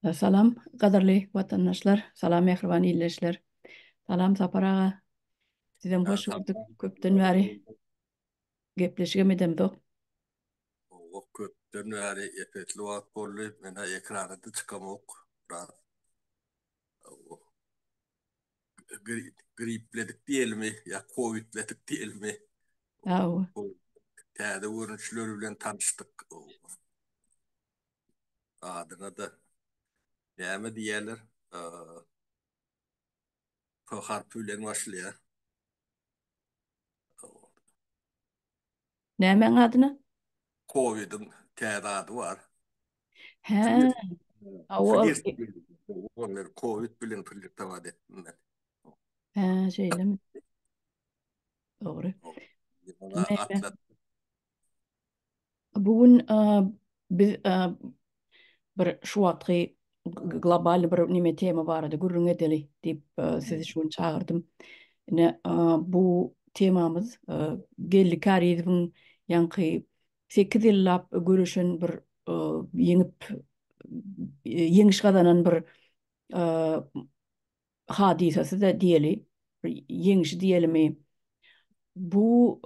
Salam, qadarly vatandaşlar, salam mehriban illeşler. Salam Sapar ağa, sizem hoş gördük. Köpden bäri gepleşgemedem dok. O köpten bäri epetli wagt boldy. Mena ekranyny çykamok. O gripledik diýelmi, ya covidledik diýelmi. Aw, O täze görünüşleri bilen tanıştyk. Adyna da näme diýerler? P harfi bilen başlaýar. nämen adyna? Covid'in täze ady bar. He, Flir. aw, Flir. Onlar Covid bilen birlikde wad etdim ben. he, şeýlemi? Dogry. Ona Näme? atlat. Bugun biz bir şu wagtky global bir nime tema barada gurrun edeli diýip sizi şunu çağırdım. Ne bu temamız gelli karizmin yankı 8 yıllap görüşün bir yeňip yeňiş gazanan bir e, hadisesi de diýeli. Bir yeňiş diýelimi bu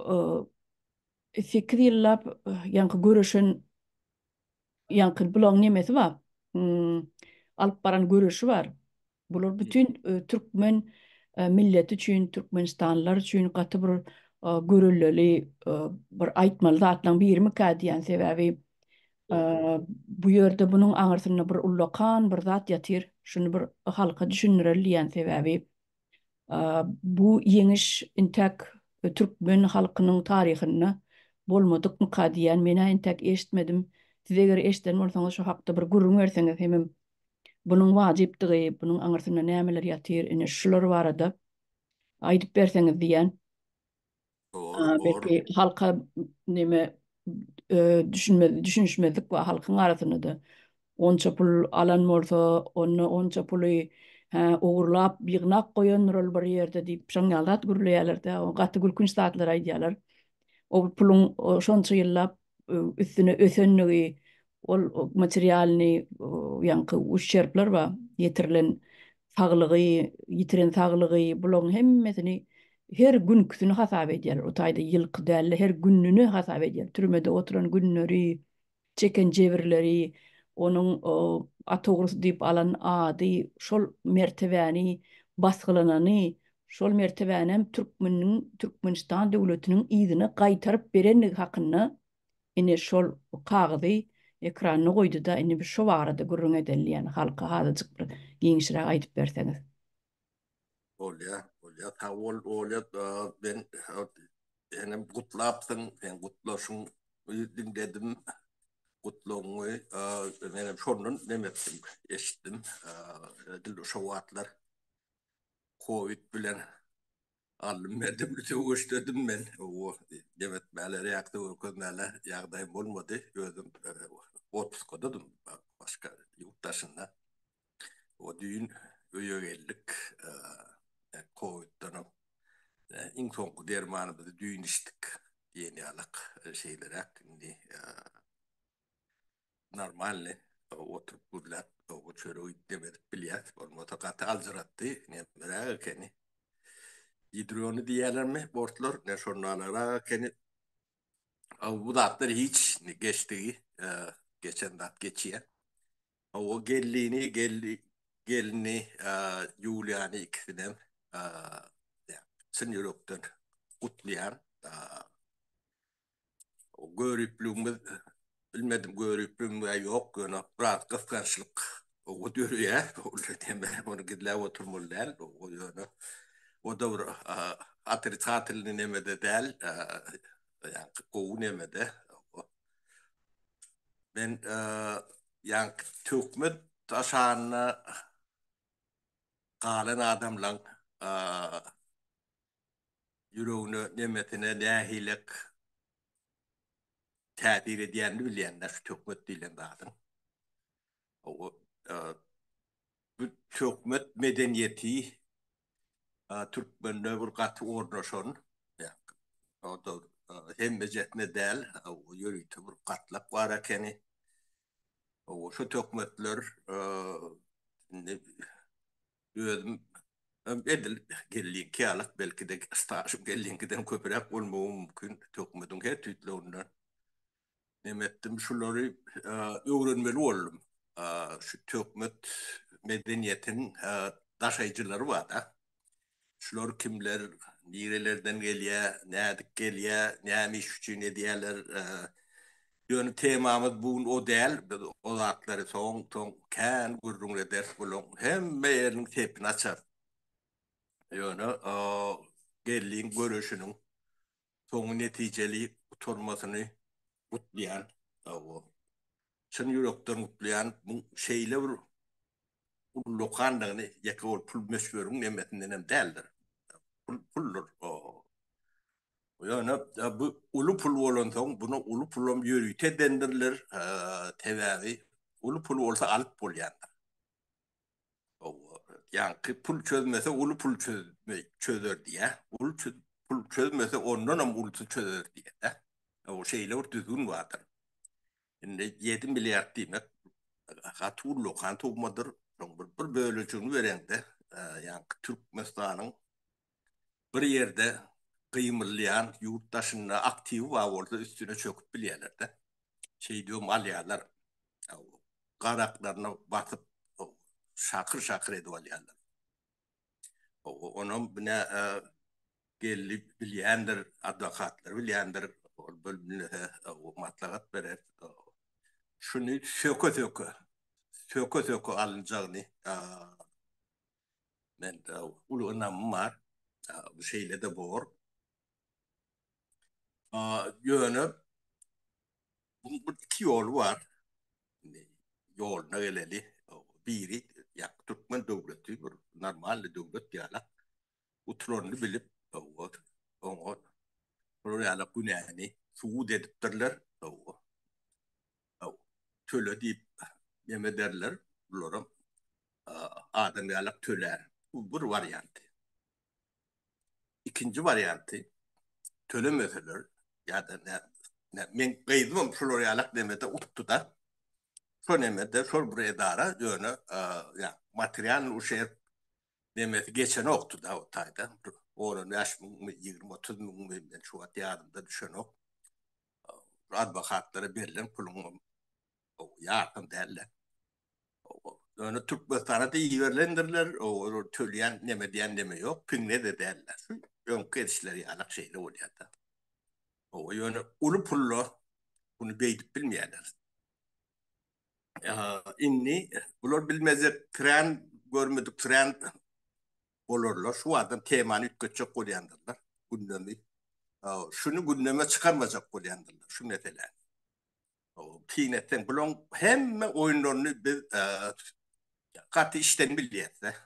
8 yıllap yankı görüşün yankı bulan nemesi var. Hmm, alıp baran görüşü var. Bular bütün Türkmen milleti üçin, Türkmenistanlılar üçin gaty bir görülleli bir aýtmaly zatlaryň birimi diýen sebäbi e, bu ýerde bunyň aňyrsyna bir ullakan bir zat ýatyr. Şunu bir halka düşündireli diýen sebäbi bu yeňiş intek Türkmen halkynyň taryhyny bolmadykmy diýen mene intek eşitmedim. Siz eger eşitden bolsaňyz şu hakda bir gurrun berseňiz hemem bunun wajypdygy, bunun aňyrsyna nämeler ýatyr, ine şular barada aýdyp berseňiz diýen. Doğru, doğru. Belki halka neme düşünüşmezlik we halkyň arasyna da onça pul alan bolsa, onu onça puly ugurlap ýygnak goýan rol bir ýerde diýip şaňalat gürleýärler-de, o gaty gülkünç zatlar aýdýarlar. O pulun şonça ýyllap üstüne ösenligi, o materialny ýanky uşçerpler ba, ýetirilen saglygy, ýitiren saglygy, buların hemmesini her günküsini hasap edýär. O taýda ýylky däl, her günnüni hasap edýär. Türmede oturan günleri, çeken jebirleri, onun atogrus diýip alan ady, şol mertebäni basgylanany, şol mertebänem Türkmenistan döwletiniň ýzyna gaýtaryp berenligi hakyna ine şol kagyzy ekranyna goýdy da ine bir şo barada gurrun edelýän halka hazırjyk bir giňişirä aýdyp berseňiz. Olya, ta olya ben enem gutlaptın, ben gutlaşın dinledim, gutluğumu, benim şonun demettim, eşittim, dildo şovatlar, Covid bilen aldım verdim, öğüşledim ben, o demetmeler, yaktı örgünmeler, yağdayım olmadı, gözüm, otuz kodadım, başka yurttaşında, o düğün, öye geldik, Covid'dan iň soňky dermanymyzy düýün içdik. Ýeni alyk şeyler indi normalny oturup gurlap o çöreği demedik bilýär. Bolmasa gaty aljaratdy. Nämeler ekeni. Hidrony diýerlermi? Bortlar ne şonnalara ekeni. Bu datlar hiç geçdigi. Geçen dat geçýär. O gelini Juliany ikisinem sen ýörekden gutlaýan o görüplüğümüz bilmedim görüplüğüm veya yok yani biraz kıskançlık o diyor ya o deme onu gidler oturmalılar o yani o da bir tatilini nemede del yani o nemede ben yani Türkmen taşanına kalan adamla yüreğine nemetine dahilik tädir edýänini bilýänler şu tökmet diýilen zadyň. O bu tökmet medeniýeti Türkmenler bir gaty ornaşan, o da hemme jetne däl, o ýörüýte bir gatlak bar ekeni. O şu tökmetler ne özüm edil gelliğin kiyalık belki de stajım gelliğinden köpürek olmamı mümkün tökmedin her tüytlerinden demettim şuları öğrenmeli oldum. Şu tökmet medeniyetin taşıyıcıları var da şular kimler nerelerden geliyor nedik geliyor neymiş için ne diyorlar yönü temamız bugün o değil o zatları son son kan gurrun ders bulun hem yerin tepini açar yönü geldiğin görüşünün son neticeli oturmasını kutlayan o sen yürekten kutlayan bu şeyle bu lokandığını yakı ol pul meşhurun nemetinden hem değildir pullur o yani bu ulu pul olan son bunu ulu pulum yürüte dendirler tevavi ulu pul olsa alıp bol yani. Yani pul çözmese ulu pul çözer diye. Pul çözmese ondan ama ulu çözer diye. De. O şeyle o düzgün vardır. Şimdi 7 milyar demek katı lokantı olmadır. Bir bölücüğünü veren de yani Türkmenistan'ın bir yerde kıyımlayan yurttaşına aktif var orada üstüne çöküp biliyorlar da. Şey diyorum alyalar karaklarına batıp şakır şakır ediyor alyalar. Onun bine gelip bilyendir advokatlar bilyendir bölümüne matlagat verir. Şunu söke alınacağını ben ulu anamım var. Bu şeyle de bor. Yönü bu iki yol var. Yoluna geleli. Biri yak Türkmen devleti bir normal devlet diyalak. Utronu bilip onu oraya günahını suud ediptirler. Töle deyip yeme derler. Bunların adam yalak töler. Bu bir varyantı. İkinci varyantı töle meseler ya da men kıydım şuraya yalak demede uttu da sonemede sor buraya dara yönü ya materyal o şey demesi geçen oktu da o tayda. Onun yaş mı 20-30 mı ben şu at yardımda düşen ok. Advokatlara verilen pulun yardım derler. Yani Türk basını da iyi verilendirler. O tölyen neme diyen neme yok. Pinne de derler. Ön kedişleri yanak şeyle oluyor da. O yani ulu pullu bunu beydip bilmeyenler. İnni bunlar bilmezler tren görmedik tren olurlar. Şu adam temanı ütkötçek koyandırlar. Gündemi. Şunu gündeme çıkarmayacak koyandırlar. Şu mesela. Pinetten bulon hem oyunlarını bir katı işten biliyetse.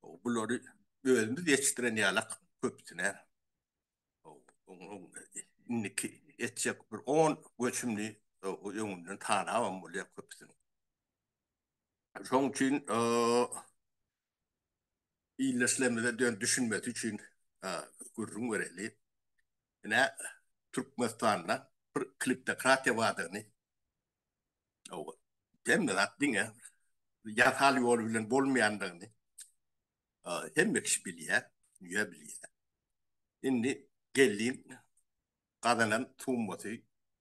Bunları özümüz yetiştiren yalak köpüsüne. İnniki yetecek bir 10 göçümlü yönünden tanığa buraya köpüsüne. Son için iyileşlemede dön düşünmesi için gurrun vereli. Ne Türkmenistan'da bir kliptokratya varlığını hem de raddine yatal yol bilen bolmayanlığını hem bir kişi biliyor, dünya biliyor. Şimdi geldiğin kazanan tuğması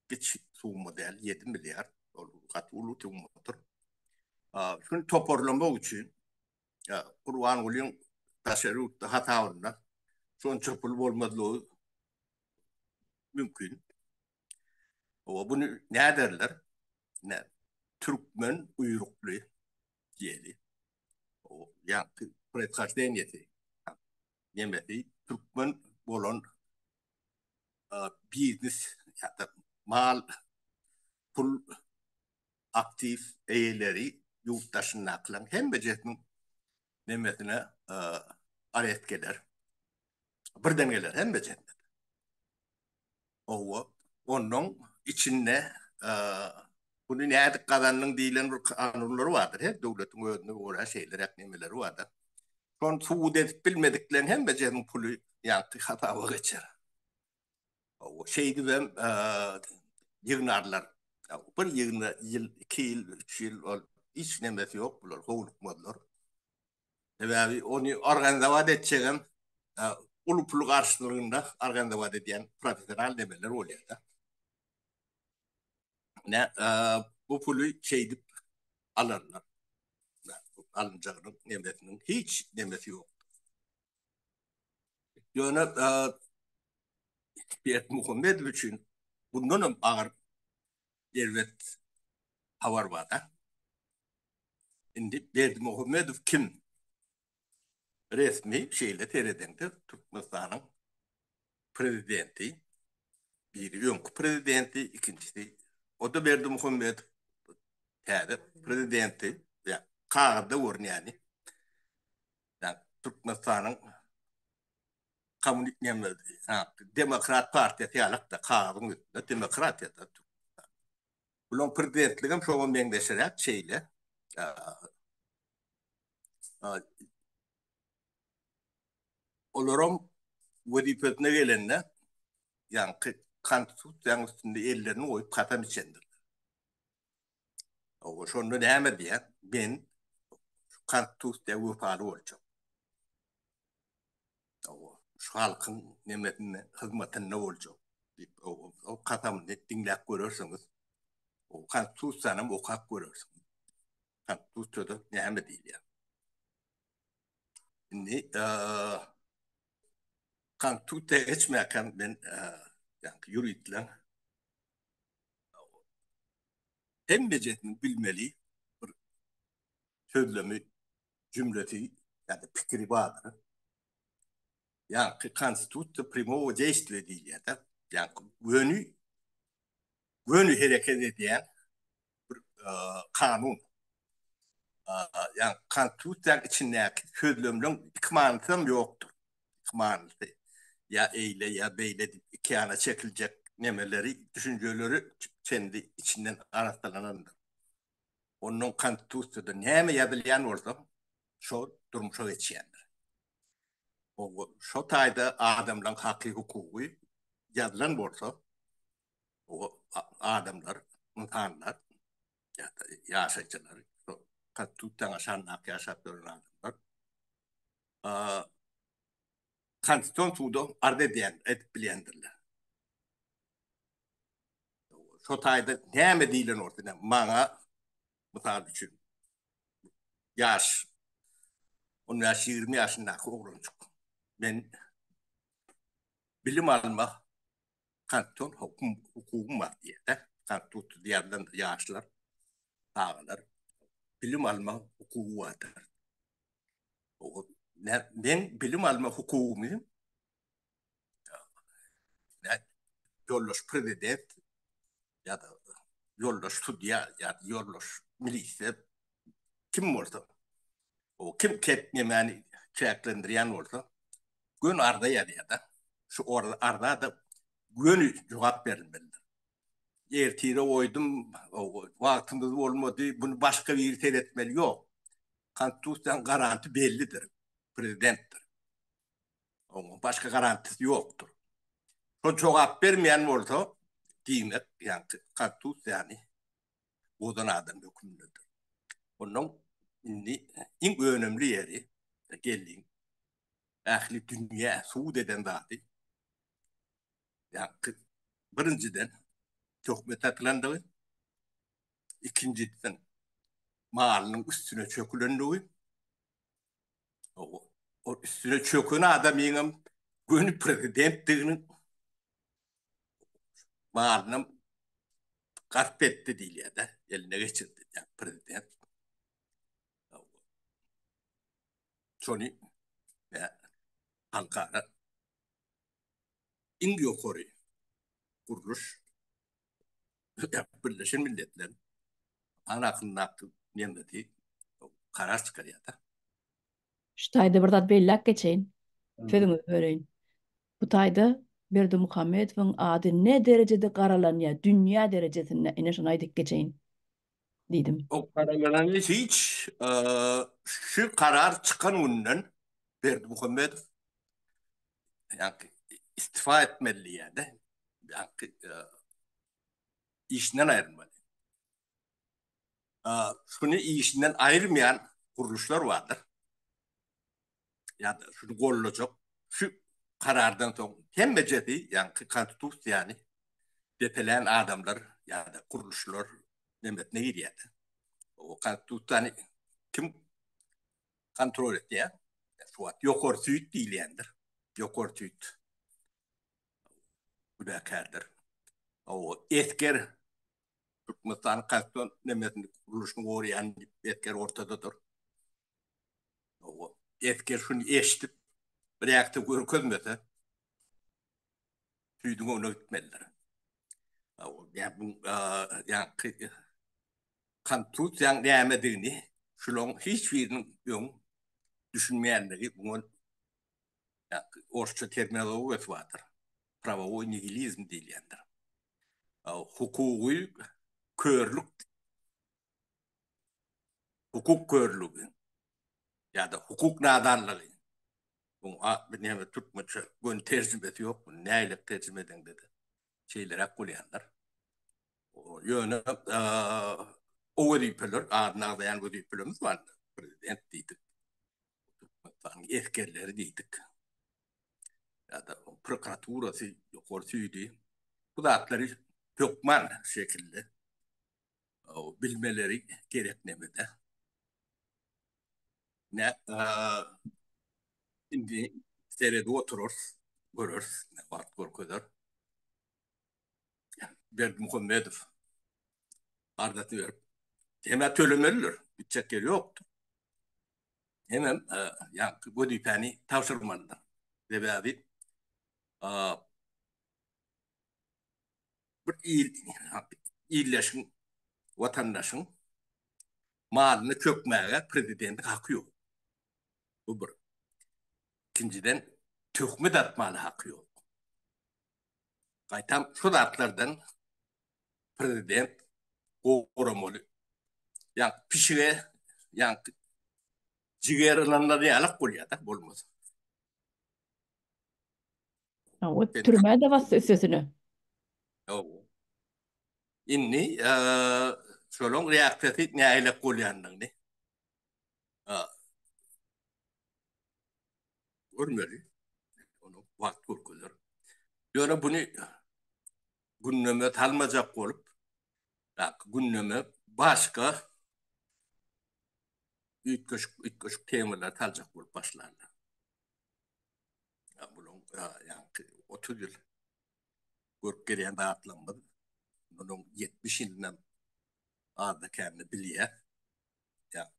geç tuğma değil 7 milyar kat ulu tuğmadır. Şunu toparlamak için Kurban Uly'un tasarrufta hatalarından son çöpül olmadığı mümkün. Bunu ne derler? Ne? Türkmen uyruklu diyeli. Yani Fred deniyeti. Yemedi. Türkmen olan biznes ya da mal pul aktif eğileri yurttaşın naklan hem becetin nemesine aret gelir. Birden gelir hem becetin. O onun içinde bunu ne adık kazanının değilen kanunları vardır. Hep devletin önüne uğrayan şeyler, eklemeleri vardır. Son suud edip bilmediklerin hem becetin pulu yankı hata geçer. O şey gibi yığınarlar Ya, bir yıl, 2 yıl, 3 yıl hiç nemesi yok bular, kovulukmadılar. Sebebi onu organize edeceğim, ulu pulu karşılığında organize ediyen profesyonel demeler oluyor da. Ne, bu pulu şeydip alırlar. Alınacağının nemesinin hiç nemesi yok. Yani bir Muhammed için bundan ağır devlet havar var da. Şimdi Berdi Muhammedov kim? Resmi şeyle TR'dendir. Türkmenistan'ın prezidenti. Biri önkü prezidenti, ikincisi. O da Berdi Muhammed yani prezidenti. Yani kağıda var yani. Yani Türkmenistan'ın komünist Demokrat Partisi yalık da kağıdın üstünde demokrat ya da. Bunun prezidentliğim şoğun mendeşerek şeyle olurum vazifesine gelenler yani konstitusyon üstünde ellerini koyup katam içindir. O şonu devam diye ben konstitusyon vefalı olacağım. O şu halkın nimetine, hizmetine olacağım. O katamını dinleyip görürsünüz. O konstitusyonumu okuyup görürsünüz. Konstitusyoda devam değil yani. Şimdi konstitusyon geçmeyken ben yani yürütülen hem becetini bilmeli, sözlemi, cümleti yani fikri vardır. Yani konstitusyon primo действие değil ya da yani yönü hareket eden bir kanun. E, Yani konstitusyon içindeki sözlümün ikmanı yoktur. İkmanısı ya eyle ya beyle iki yana çekilecek nemeleri, düşünceleri kendi içinden araştırılandır. Onun konstitusyoda neme yazılayan olsa şu durmuşa geçiyendir. O şu tayda adamların hakkı hukuku yazılan olsa o adamlar, insanlar ya da yaşayıcılar konstitusyon aşanlık yaşayıp duran adamlar konstitusyon tuğdu arz ediyen, edip bilendirler. Şu tayda neme değilen ortada bana misal için yaş 10 yaş 20 yaşındaki oğluncuk. Ben bilim alma kanton hukukum var diye de kanton diğerden yaşlılar ağlar bilim alma hukuku vardır. O, ben bilim alma hukukumu ne, yoldaş prezident ya da yoldaş stüdya ya da yoldaş milise kim olsa o kim ketne yani çeklendiriyen olsa gün arda ya da şu orada arda da günü cevap verilmelidir. Ertiğe oydum, vaktimiz olmadı, bunu başka bir seyretmeli yok. Konstitusyon garanti bellidir, prezidenttir. Onun başka garantisi yoktur. O cevap vermeyen olsa, demek yani konstitusyon yani odan adam hükümlüdür. Onun şimdi en önemli yeri geldiğin ahli dünya suud eden dağıtı. Yani birinciden töhmet atılandığı, ikinciden malının üstüne çökülendiği, o üstüne çökün adam yine günü prezidentliğinin malını gasp etti değil ya da eline geçirdi yani prezident. Şunu ya, Ankara İngiltere kuruluş Birleşmiş Milletler'in ana akımın hakkı nemlediği karar çıkarıyor da. Şu tayda birdat bellak geçeyin. Sözümü öğreyin. Bu tayda Berdi Muhammedov'un adı ne derecede karalanıyor? Dünya derecesinde. Ine şuna aydık geçeyin. Dedim. O kararların hiç şu karar çıkan günden Berdi Muhammed yani istifa etmeli yani. Yani işinden ayrılmalı. şunu işinden ayırmayan kuruluşlar vardır. Yani şunu kollayacak. Şu karardan sonra hem meclisi yani konstitusyon yani detaylayan adamlar ya da kuruluşlar ne gidiyor? O konstitusyon kim kontrol etti ya? Şu an yok ortayıt değil yandır. Yok ortayıt. Bu da kardır. O esker Türkmenistan konstitusyon nemesini kuruluşun uğrayan esker ortadadır. O esker şunu eşitip bir ayakta görkezmese tüydüğü onu gitmeliler. Yani bu yani konstitusyon değmediğini şunun hiçbirinin yok düşünmeyenleri bunun yani, orta terminolojisi vardır. Правовой нигилизм değil yani. Hukuki körlük, hukuk körlüğü ya da hukuk nadanlığı. Bu benim Türkçe bunun tercümesi yok. Bu neyle tercüme eden dedi. Şeyler akulayanlar. O yönü o vadifeler, ardına dayan vadifelerimiz vardı. Prezident dedik. Eskerleri dedik. Ya da prokuraturası yukarısıydı. Bu da atları Türkmen şekilde bilmeleri gerekmedi. Ne şimdi seride oturur, görür, ne var korkudur. Berdi Muhammedov ardatıyor. Hemen tölümelidir. Bütçek yeri yoktu. Hemen yani bu düpeni tavsırmalıdır. Ve abi bir iyilleşin vatandaşın malını kökmeye prezidentin hakkı yok. Bu bir. İkinciden töhmet atmalı hakkı yok. Kaytam şu dartlardan prezident korumalı. Yani pişire yani ciğerlerinde de alıp koyuyor da bulmaz. O Ben türmeye de bas sesini. o inni şolong reaksiyası ne aile koyuyanlar ne? Görmeli. Onu vakit kurkulur. Yani bunu gündeme talmacak olup gündeme başka üç küçük temalar talacak olup başlarlar. Yani bunun yani 30 yıl görüp gelen dağıtlanmadı. Bunun 70 yılından ağırda kendini biliyor. Yani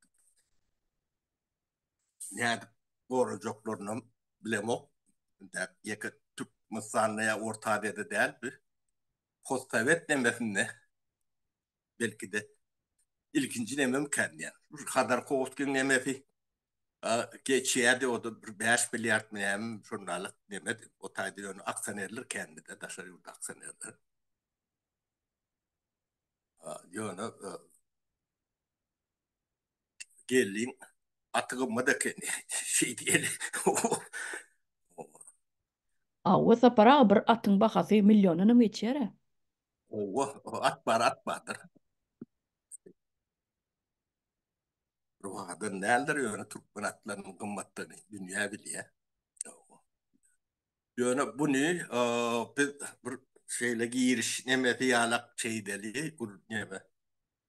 yani koruyacaklarını bilemem. Yakın Türk mısranlığa orta dedi değil bir postavet demesinde belki de ilkinci demem kendi yani. Bu kadar kovutkin nemesi geçiyerde o da 5 milyar mı hem jurnalık demet o taydı onu aksanerler kendi de dışarı yurda aksanerler. Yönü gelin atığımı da kendi şey diyelim. O para bir atın bakası milyonunu mu geçer? At vardır. Ruhadan neler yönü Türk atlarının kımmatlarını dünya biliyor. Yönü bunu bir şeyle giriş neme fiyalak şey deli neme.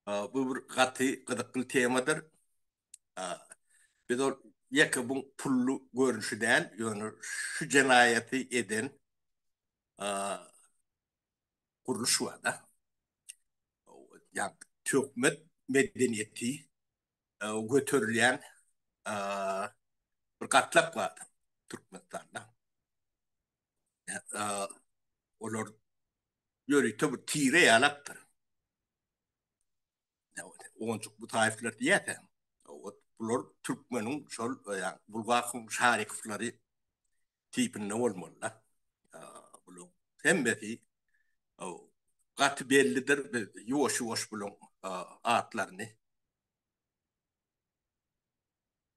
Bu bir katı gıdıklı temadır. Bir de yakı bu pullu görünüşü değil. Yani şu cinayeti eden kuruluş var da. Yani Türkmen medeniyeti götürülen bir katlak vardı Türkmenistan'da. Yani, onlar yörükte bu tire yalaktır. Yani, oncuk bu tarifler diyete. Bunlar Türkmen'in yani Bulgar'ın şarikleri tipinde olmalılar. Bunun hem de katı bellidir. Yavaş yavaş bunun atlarını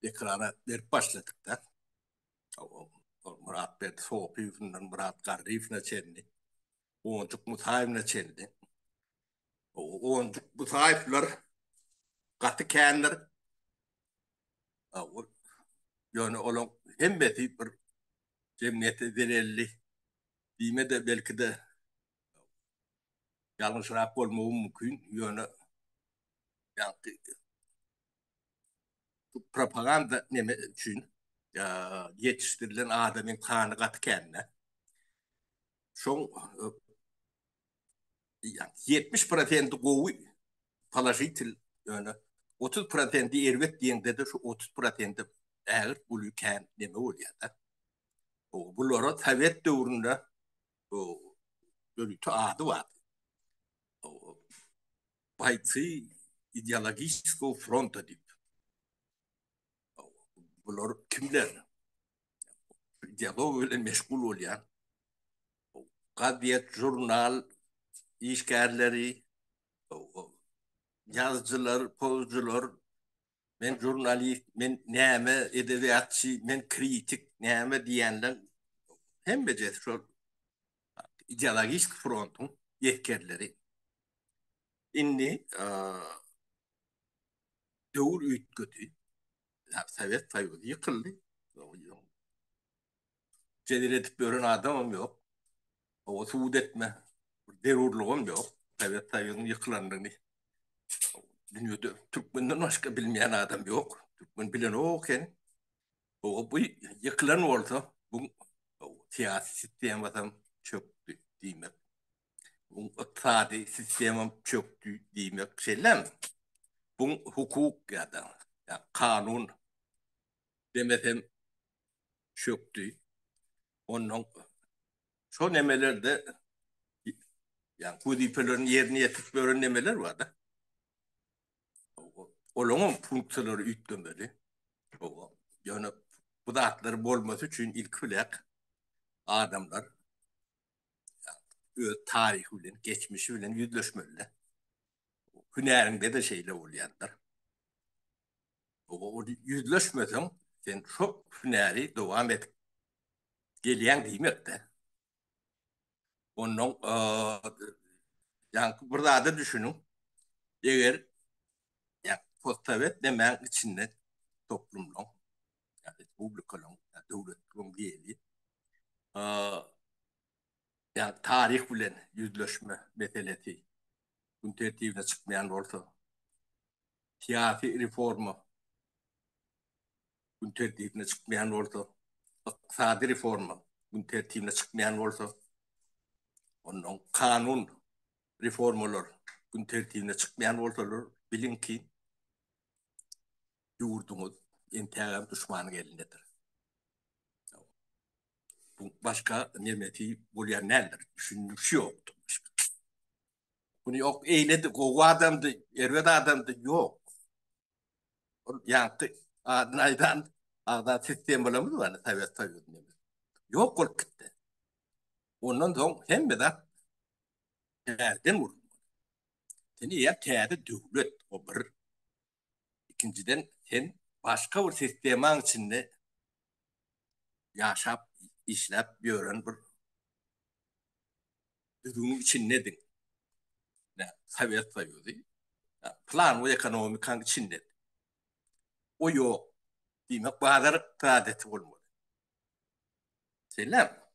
ekrana verip başladık da. Murat Bey soğukluğundan Murat Garif'ine çeldi. Oncuk Mutayim'ine çeldi. Oncuk Mutayim'ler katı kendiler yani olan hem beti bir cemiyete delilli dime de belki de yanlışlık olmağı mümkün yani yani propaganda neme için yetiştirilen adamın kanı katı kendine son yani 70% kovu palajitil yani 30% ervet diyende de şu 30% eğer buluken neme oluyor da o bunlara tavet doğrunda o görüntü adı var. O baytı ideologisko fronta dip. Bunlar kimler? Diyalog öyle meşgul oluyor. Kadiyet, jurnal, işgərləri, yazıcılar, pozcular, men jurnalist, men näme edebiyatçı, men kritik, näme diyenler hem becet şu ideologik frontun yetkerleri. İnni dövür ütgütü, Sovet Sovyeti yıkıldı. Cedir edip gören adamım yok. O suud etme, derurluğum yok. Sovet Sovyeti'nin yıkılandığını dünyada Türkmen'den başka bilmeyen adam yok. Türkmen bilen o ken. O bu yıkılan oldu. Bu siyasi sistem adam çöktü demek. Bu iktisadi sistemim çöktü demek şeyler. Bu hukuk ya da kanun demesem çöktü. Onun son emelerde yani kudipelerin yerine yetip böyle emeler var da. Onun funksiyonları ütlemeli. Yani bu da atları bolması için ilk filak adamlar tarih bilen, geçmişi bilen yüzleşmeliler. Hünerinde de şeyle oluyanlar. O yüzleşmesen sen çok hüneri devam et. Geleyen demek de. Onun yani burada da düşünün. Eğer yani postavet demek içinde toplumla yani republikanın yani devletin diyelim. Yani tarih bilen yüzleşme meselesi. Gün tertibine çıkmayan olsa. Siyasi reformu gün tertibine çıkmayan olsa. İktisadi reformu gün tertibine çıkmayan olsa. Onun kanun reformular gün tertibine çıkmayan olsalar bilin ki yurdumuz intikam düşmanı elindedir. Bu başka nimeti bulayan neler? Düşündüğü şey yoktu. Başka. Bunu yok eyledik. O adamdı, erved adamdı yok. Yani naydan ağda sistem bulamız var. Tabii. Yok ol gitti. Ondan sonra hem de nereden vurdu? Seni ya kâde devlet o bir. İkinciden sen başka bir sistemin içinde yaşap, işlep, gören bir düzgün içindeydin. Sovyet Sovyeti. Plan ve ekonomikan içinde. O yok. Demek bazı adeti olmalı. Selam.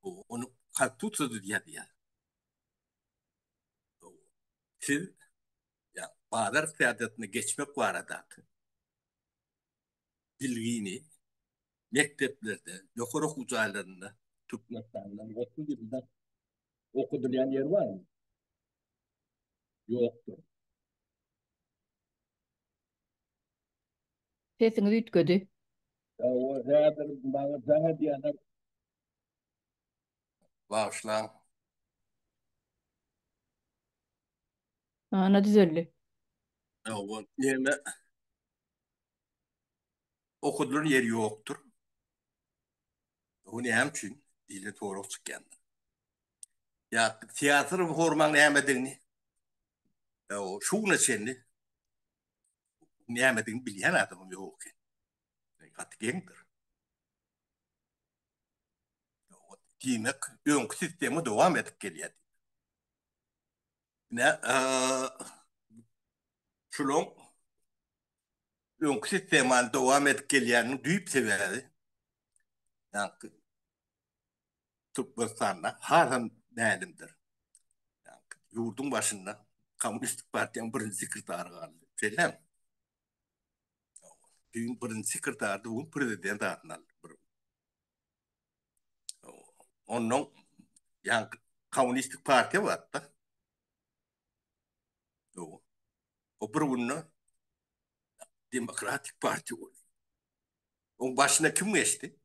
Onu kaltutsuz diye. Siz yani bazı adetine geçmek var adı. Bilgini mekteplerde, yukarı uzaylarında Türkmenistan'dan 30 yılda okudulayan yer var mı? Yoktur. Sesiniz ütgödü. O zaten bana daha diyenler bağışlan. Ana düzelli. O yeme okudulan yer yoktur. O ne hem için dili doğru çıkan. Ya tiyatro horman ne hem edin o şu ne seni ne hem edin bilen adamım yok. Katı gendir. Demek ön sistemi devam edip geliyor. Ne şulon öňkü sisteman dowam edip gelýäniň düýp sebebi ýa-ni Türkmenistan'da haram nälimdir. Yani yurdun başında Komünistik Partiýanyň birinji sekretary galdy. Şeýlem. Düýün birinji sekretary bu prezident adyna Onun yani Komünistik Parti var da. O bir günü Demokratik Parti oldu. Onun başına kim geçti?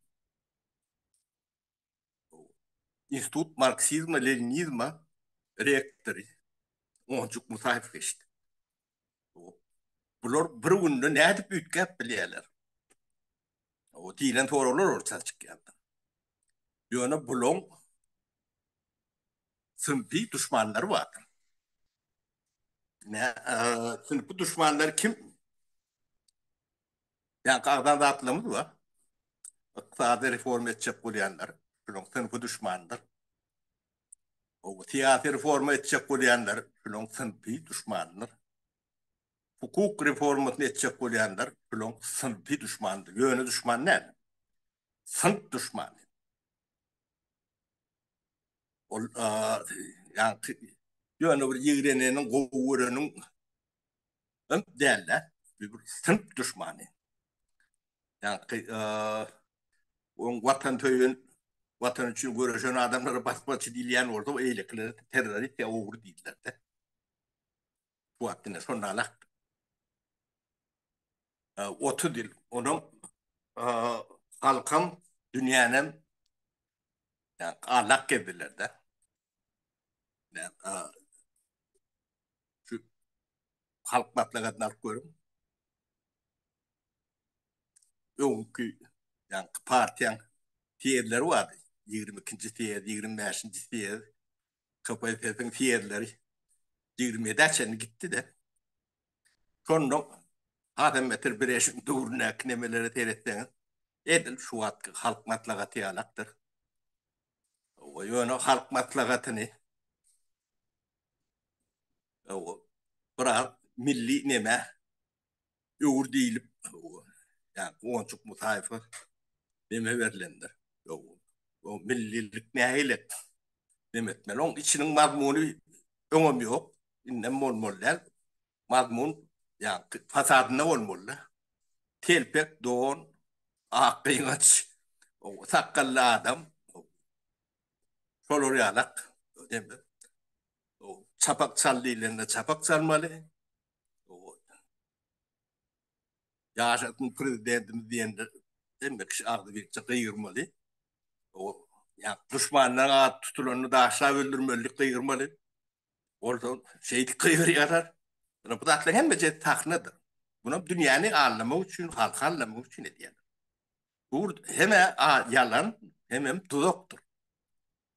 İnstitut Marksizma Leninizma rektörü. Oncuk Musayip geçti. Bunlar bir günü ne edip büyütkep bilyeler. O dilen torular ortaya çıkıyor. Yani bulun sınıfı düşmanları vardır. Sınıfı düşmanları kim? Yani kağıdan dağıtılımız var. İktisadi reform edecek olayanlar. Şunun sınıfı düşmandır. O siyasi reform edecek olayanlar. Şunun sınıfı düşmandır. Hukuk reformasını edecek olayanlar. Şunun sınıfı düşmandır. Yönü düşman ne? Sınıf düşmanı. Yani yönü bir yığrenenin, kovurunun derler. Bir sınıf düşmanı. Yani vatan töyün vatan için görüşen adamları basbaçı dileyen orada o eyлекleri terörist ya uğur değiller de. Bu hattına sonra alak. Otu dil. Onun halkım dünyanın yani alak edilir de. Yani, şu halk matlagatını görüm. Önkü yani partiyan tiyerleri vardı. 22. tiyer, 25. tiyer. KPSS'nin tiyerleri 27'e gitti de. Sonra Hatem metir bir eşin doğruna knemeleri teyretseniz edil şu hatkı halk matlagatı yalaktır. O yönü halk matlagatını o bırak milli neme yoğur değilip yani onçuk musayfı neme verilendir. O millilik nehilet demetmeli. Onun içinin mazmunu önemli yok. İnnem molmoller mazmun yani fasadına olmalı. Telpek doğun akıyın aç. O sakallı adam şolur yalak. Değil mi? O çapak çallıyla çapak çalmalı. O yaşatın prezidentimiz diyenler demek ki ağzı bir kıyırmalı. O ya düşmanlara tutulanı da aşağı öldürmelik kıyırmalı. Orada şeydi kıyır yarar. Bu da aslında hem de taknadır. Buna dünyanın anlamı için, halk anlamı için ediyor. Bu hem yalan hem tuzaktur.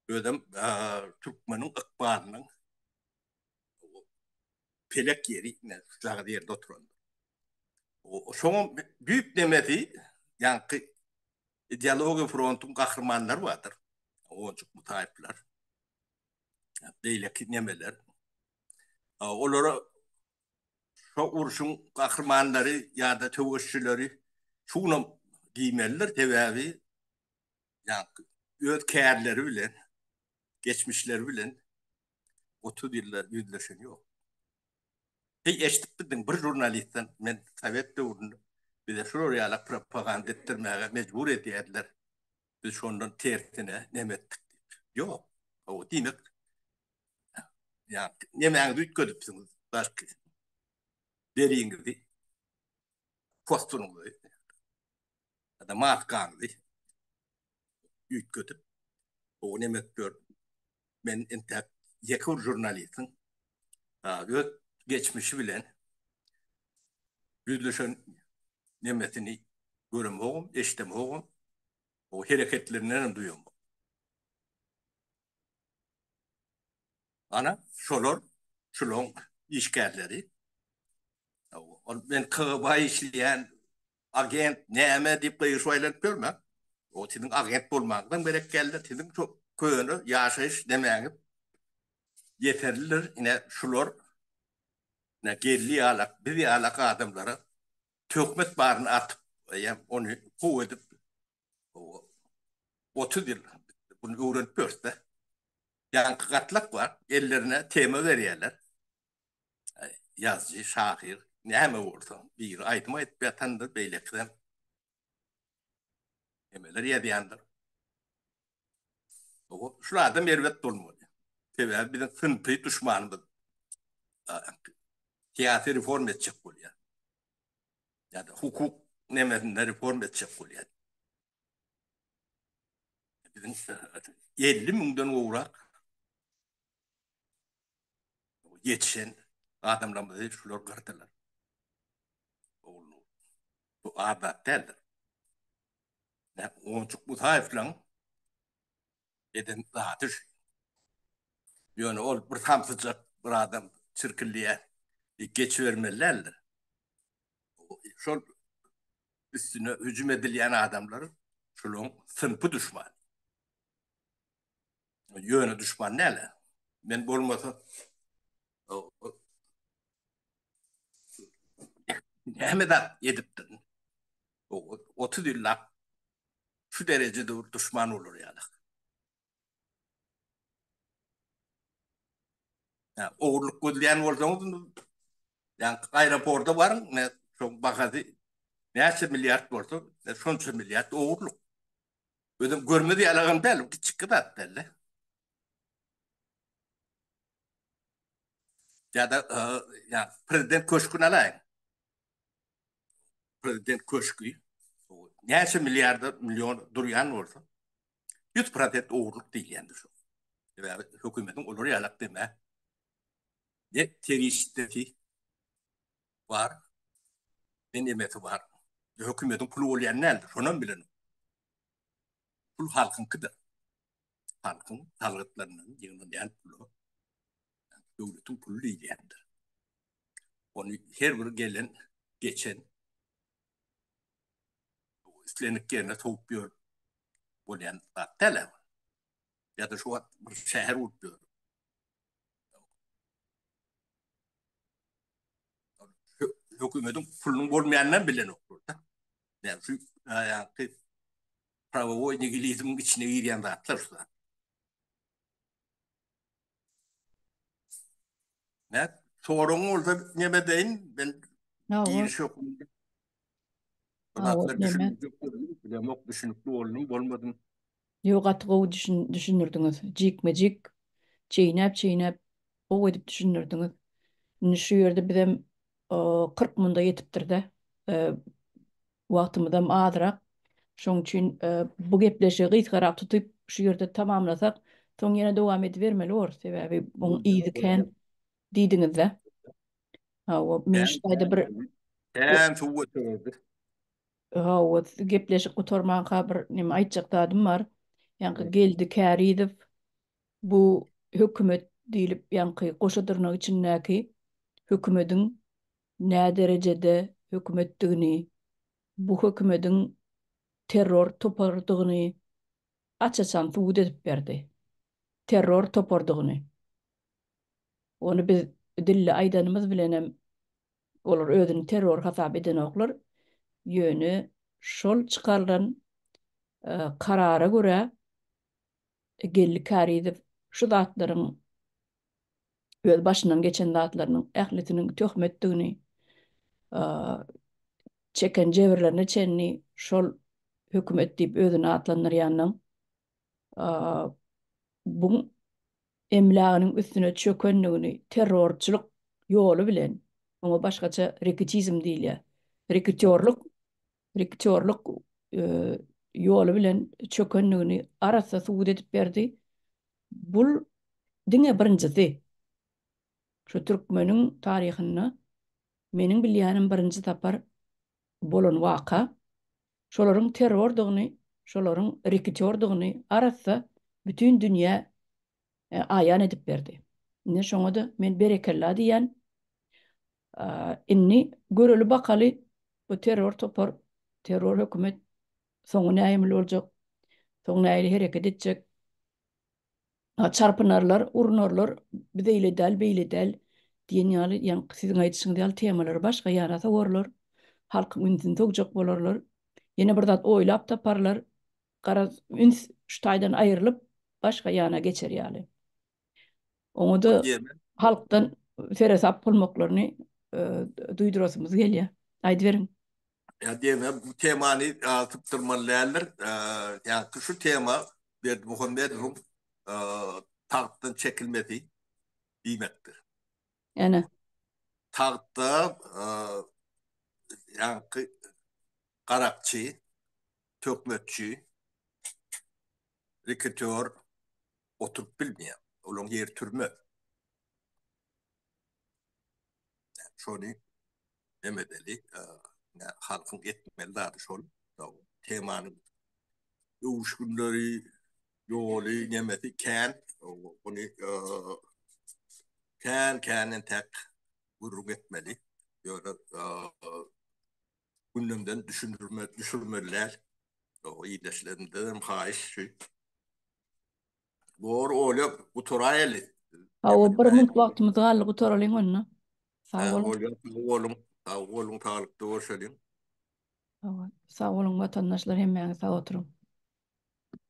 Ödem Türkmen'in ıkbalının pelek yeri ne sıcak yerde oturan. O şoň büyük demeti yani ideoloji frontun kahramanları vardır. Oncuk mutayipler. Beyleki nemeler. Olara şu uruşun kahramanları ya da tövüşçüleri şunu giymeliler tevavi yani öz kârleri bilen geçmişleri bilen 30 yıllar yüzleşen yok. Hey eşitip bildin bir jurnalistten men Sovet döwründe bize şuraya propaganda ettirmeye mecbur edýärler. Biz şondan tersine nemetdik. Yok. O demek ya nemäňizi üýtgedipsiňiz başka deriňizi postunuňyzy ya da maskaňyzy üýtgedip o nemet gör men entek ýekur jurnalistin öz geçmişi bilen yüzleşen nemetini göremegim, eşitemegim, o hareketlerinden duyuyorum. Ana şolong işgalleri. Ben KGB işleyen agent näme diýip gaýşylanıp görme. O senin agent bolmagyň berek geldi. Senin çok köýünü ýaşaýyş demäňi yeterlidir. Ine şular ne gelli alak, bir alak adamlara tökmet barını atıp onu kuv edip 30 yıl bunu öğrenip görse yankı katlak var. Ellerine tema veriyorlar. Yazıcı, şair, ne mi olsa bir aydıma et yatandır beylekten emeler yediyandır. Şu adam ervet dolmuyor. Tabii bir de sınıfı düşmanımız siyasi reform edecek oluyor. Yani hukuk nemesinde reform edecek oluyor. Bizim 50 milyondan uğrak yetişen adamlarımızı şular kırdılar. Bu adat değildir. Yani oncuk bu tayflan eden daha düş. Yani ol bir tamsıcak bir adam çirkinliğe geçivermelilerdir. Şu üstüne hücum edilen adamların şunun sınıfı düşman. Yönü düşman neyle? Ben olmasa Hemedat ediptin. 30 yıllar şu derecede düşman olur yani. Yani oğurluk gözleyen olsanız yani aeroporta varın ne çok bakadı neyse milyar olsa ne sonca milyar oğurluk. Ödüm görmedi alağım değil küçük kadar belli. Ya da ya prezident köşkünü alayım. Prezident köşkü neyse milyarda milyon duruyan olsa 100% oğurluk değil yani şu. Yani hükümetin olur yalak deme. Ne teröristleri var, ne nimeti var. Hükümetin pulu olayan nedir? Şunun bilen. Pul halkın kıdır. Halkın talgıtlarının yığınlayan pulu. Devletin pulu değil yandır. Onu her bir gelen, geçen, üstlenik yerine topluyor. Olayan tele var. Ya da şu an bir şehir oluyor. Hükümetin pulunun olmayandan bilen olur. Yani şu yani, pravo İngilizmin içine giren zatlar şu an. Ne? Sorun orada ne bedeyin ben Ha değil o çok ha o Kulaklar neme? düşünüp yok düşünüp olmadım. Yok atık o düşünürdünüz. Cik çiğnep o edip düşünürdünüz. Şu yerde bizim 40 munda yetiptir de vaktimiz azırak. Şoň üçin bu gepleşi gyzgarak tutup şu yerde tamamlasak, soň ýene dowam edivermeli olur. Sebäbi bu iýdiken diýdiňiz-de. Ha, o men Ben şaýda bir ben çok ötürdü. ha, o gepleşik gutormanka bir nime aýtjak dadym bar. Ýa-ni geldi käri edip bu hökümet diýilip ýa-ni goşadyrnak içindäki hökümetiň nä derejede hökümetdigini, bu hökümetiň terror topardygyny açaçan suwd edip berdi. Terror topardygyny. Onu biz dille aýdanymyz bilenem olar özüni terror hasap eden oklar ýöne şol çykarylan karara görä gelli kär edip şu zatlaryň öz başyndan geçen zatlarynyň ähletiniň töhmetdigini çeken jebirlerine çenni şol hökümet diýip özüni atlandyrýanyň bu emlanyň üstüne çökenligini terrorçylyk ýoly bilen oňa başgaça reketizm diýilýär. Reketörlük reketörlük ýoly bilen çökenligini arasa suwd edip berdi. Bul diňe birincisi. Şu türkmeniň taryhyny meniň bilýänim birinji tapar bolan waka şolaryň terrordygyny, şolaryň reketördygyny arasa bütün dünýä aýan edip berdi. Ne şoňa da men berekella diýen inni göreli bakaly bu terror topar terror hökümet soňy näme boljak, soň näme hereket etjek. Çarpınarlar, urunarlar, bizeyle del, beyle del diýen ýaly ýa-ni siziň aýdyşyňyz ýaly temalar başga ýarasa gorlar. halkyň ünsini tögjek bolarlar. Ýene bir zat oýlap taparlar. Gara üns şu taýdan aýrylyp başga ýana geçer ýaly. Oňa da O diýemem. halkdan feresap bolmaklaryny duýdurasymyz gelýär. Aýdy beriň. Ya diýemem bu temany atyp durmalylar. Ya şu tema Berdimuhammed Rum tahttan çekilmedi diýmekdir. Ene. Tahtta yankı garakçy, tökmekçi, riketör oturup bilmeýär. Olaň yer türme. Şonu demedeli. Halkyň etmeli zady şol. Temanyň uşgunlary ýoly nemeti kän. Onu kän tek gurruk etmeli. Ýöne gündemden düşürmeliler. O iyileşlerinden haýyş şu. Doğru oýlap uturaýaly. Ha o bir mund wagtymyz galy gutaralyň onda. Sag bolun. Oýlap oğlum taýlykda görşeliň. Sag bolun watandaşlar hemmäňiz sag oturun.